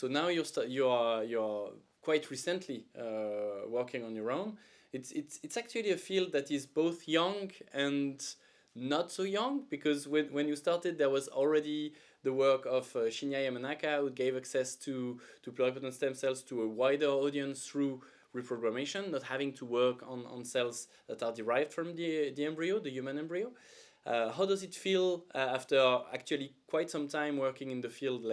So now you're quite recently working on your own. It's actually a field that is both young and not so young, because when you started there was already the work of Shinya Yamanaka, who gave access to pluripotent stem cells to a wider audience through reprogrammation, not having to work on cells that are derived from the embryo, the human embryo. How does it feel after actually quite some time working in the field,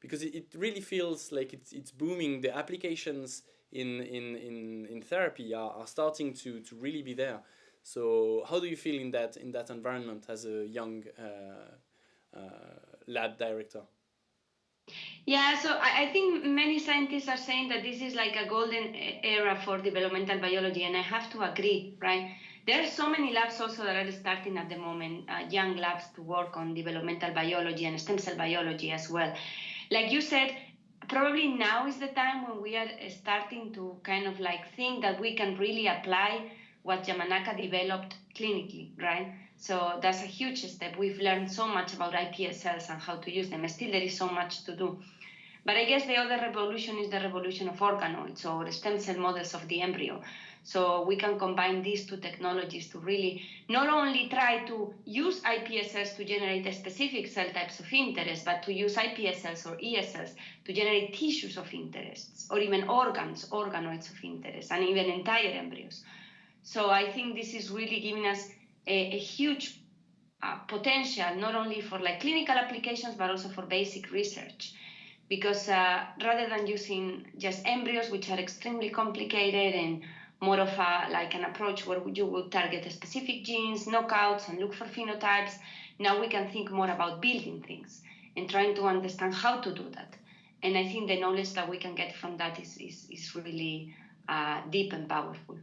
because it really feels like it's booming. The applications in therapy are starting to really be there. So how do you feel in that environment as a young lab director? Yeah, so I think many scientists are saying that this is like a golden era for developmental biology, and I have to agree, right? There are so many labs also that are starting at the moment, young labs to work on developmental biology and stem cell biology as well. Like you said, probably now is the time when we are starting to kind of like think that we can really apply what Yamanaka developed clinically, right? So that's a huge step. We've learned so much about iPS cells and how to use them. Still, there is so much to do. But I guess the other revolution is the revolution of organoids or stem cell models of the embryo. So we can combine these two technologies to really not only try to use iPS cells to generate specific cell types of interest, but to use iPS cells or ES cells to generate tissues of interest, or even organs, organoids of interest, and even entire embryos. So I think this is really giving us a huge potential, not only for like clinical applications, but also for basic research. Because rather than using just embryos, which are extremely complicated and more of like an approach where you would target specific genes, knockouts, and look for phenotypes, now we can think more about building things and trying to understand how to do that. And I think the knowledge that we can get from that is really deep and powerful.